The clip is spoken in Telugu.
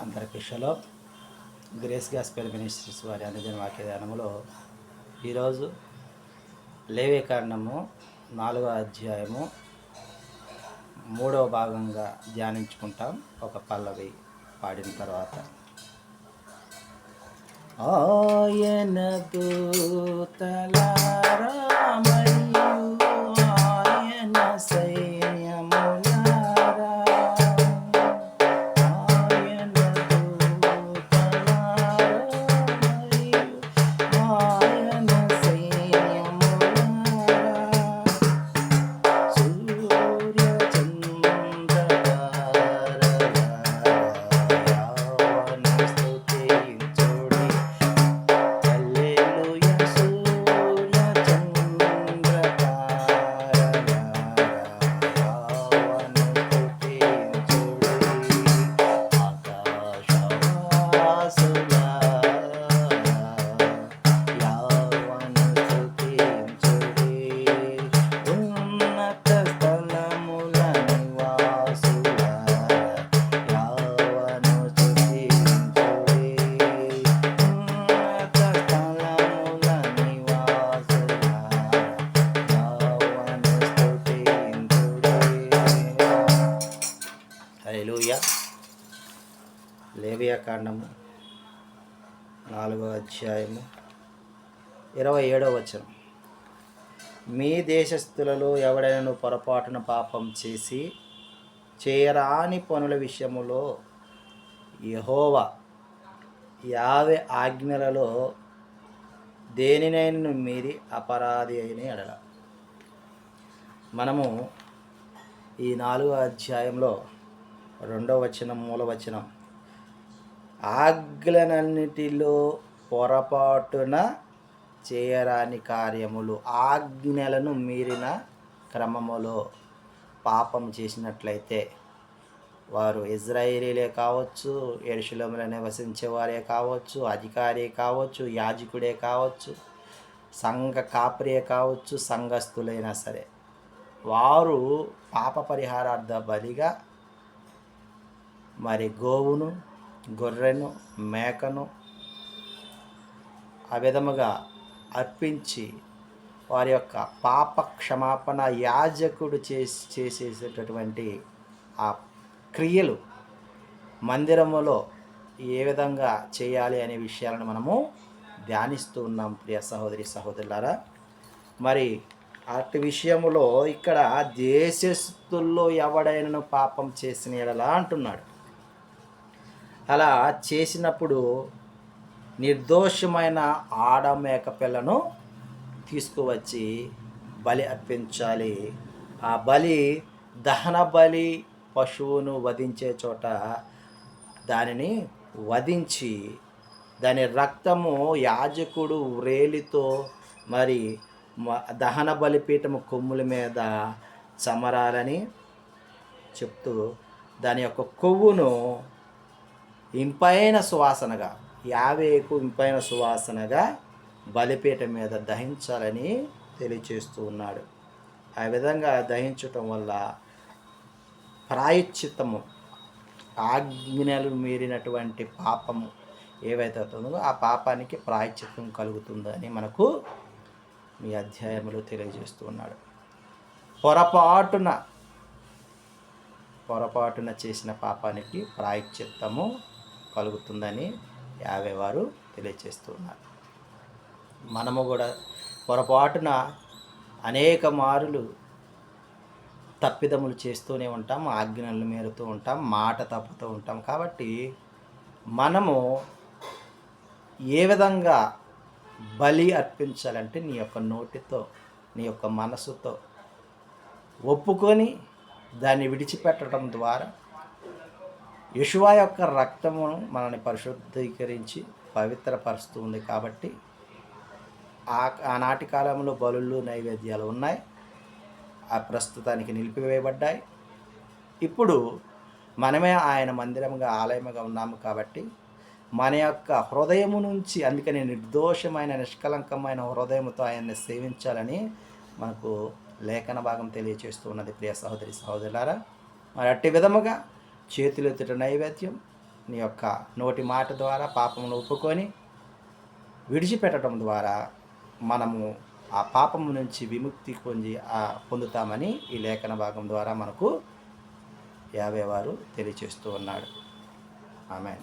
అందరికీ షలోమ్. గ్రేస్ గాస్పెల్ మినిస్ట్రీస్ వారి అనుదిన వాక్య ధ్యానములో ఈరోజు లేవియకాండము 4వ అధ్యాయము 3వ భాగంగా ధ్యానించుకుంటాం. ఒక పల్లవి పాడిన తర్వాత ఆయన దూతలారా మరియు ఆయన సైన్యములారా, ఆయన దూతలారా మరియు ఆయన సైన్యములారా, సూర్య చంద్రతారలారా, యెహోవాను స్తుతించుడి. హల్లెలూయా. సూర్య చంద్రతారలారా, యెహోవాను స్తుతించుడి. ఆకాశవాసులారా, యెహోవాను స్తుతించుడి. ఉన్నత స్థలముల నివాసులారా, యెహోవాను స్తుతించుడి. ఉన్నత స్థలముల నివాసులారా, యెహోవాను స్తుతించుడి. హల్లెలూయా. లేవియకాండము 4వ అధ్యాయము 27వ వచనం. మీ దేశస్థులలో ఎవడైనా పొరపాటున పాపం చేసి చేయరాని పనుల విషయములో యెహోవా యావే ఆజ్ఞలలో దేనినైనా మీరి అపరాధి అయిన ఎడల. మనము ఈ 4వ అధ్యాయంలో 2వ వచనం మూలవచనం, ఆజ్ఞలన్నిటిలో పొరపాటున చేయరాని కార్యములు, ఆజ్ఞలను మీరిన క్రమములో పాపం చేసినట్లయితే వారు ఇజ్రాయేలీలే కావచ్చు, యెరూషలేములో నివసించేవారే కావచ్చు, అధికారి కావచ్చు, యాజకుడే కావచ్చు, సంఘ కాపరియే కావచ్చు, సంఘస్థులైనా సరే వారు పాప పరిహారార్థ బలిగా మరి గోవును, గొర్రెను, మేకను ఆ విధముగా అర్పించి వారి యొక్క పాప క్షమాపణ యాజకుడు చేసేటటువంటి ఆ క్రియలు మందిరములో ఏ విధంగా చేయాలి అనే విషయాలను మనము ధ్యానిస్తూ ఉన్నాం. ప్రియ సహోదరి సహోదరులారా, మరి అటు విషయములో ఇక్కడ దేశస్థుల్లో ఎవడైనా పాపం చేసిన ఎడలా అంటున్నాడు. అలా చేసినప్పుడు నిర్దోషమైన ఆడ మేక పిల్లను తీసుకువచ్చి బలి అర్పించాలి. ఆ బలి దహన బలి, పశువును వధించే చోట దానిని వధించి దాని రక్తము యాజకుడు వ్రేలితో మరి దహన బలిపీఠము కొమ్ముల మీద చమరాలని చెప్తూ దాని యొక్క కొవ్వును ఇంపైన సువాసనగా, యావేకు ఇంపైన సువాసనగా బలిపీఠం మీద దహించాలని తెలియచేస్తూ ఉన్నాడు. ఆ విధంగా దహించటం వల్ల ప్రాయశ్చిత్తము, ఆజ్ఞలు మీరినటువంటి పాపము ఏవైతే అవుతుందో ఆ పాపానికి ప్రాయశ్చిత్తం కలుగుతుందని మనకు ఈ అధ్యాయంలో తెలియజేస్తూ ఉన్నాడు. పొరపాటున చేసిన పాపానికి ప్రాయశ్చిత్తము కలుగుతుందని యావే వారు తెలియజేస్తూ ఉన్నారు. మనము కూడా పొరపాటున అనేక మారులు తప్పిదములు చేస్తూనే ఉంటాం, ఆజ్ఞలు మేరుతూ ఉంటాం, మాట తప్పుతూ ఉంటాం. కాబట్టి మనము ఏ విధంగా బలి అర్పించాలంటే నీ యొక్క నోటితో, నీ యొక్క మనసుతో ఒప్పుకొని దాన్ని విడిచిపెట్టడం ద్వారా యెషువా యొక్క రక్తము మనల్ని పరిశుద్ధీకరించి పవిత్రపరుస్తుంది. కాబట్టి ఆనాటి కాలంలో బలులు, నైవేద్యాలు ఉన్నాయి, ఆ ప్రస్తుతానికి నిలిపివేయబడ్డాయి. ఇప్పుడు మనమే ఆయన మందిరముగా, ఆలయముగా ఉన్నాము. కాబట్టి మన యొక్క హృదయము నుంచి, అందుకని నిర్దోషమైన నిష్కలంకమైన హృదయముతో ఆయన్ని సేవించాలని మనకు లేఖన భాగం తెలియచేస్తూ ఉన్నది. ప్రియ సహోదరి సహోదరులారా, మరి అట్టి విధముగా చేతులెత్తుట నైవేద్యం, నీ యొక్క నోటి మాట ద్వారా పాపమును ఒప్పుకొని విడిచిపెట్టడం ద్వారా మనము ఆ పాపము నుంచి విముక్తి పొందుతామని ఈ లేఖన భాగం ద్వారా మనకు యావే వారు తెలియచేస్తూ ఉన్నాడు. ఆమేన్.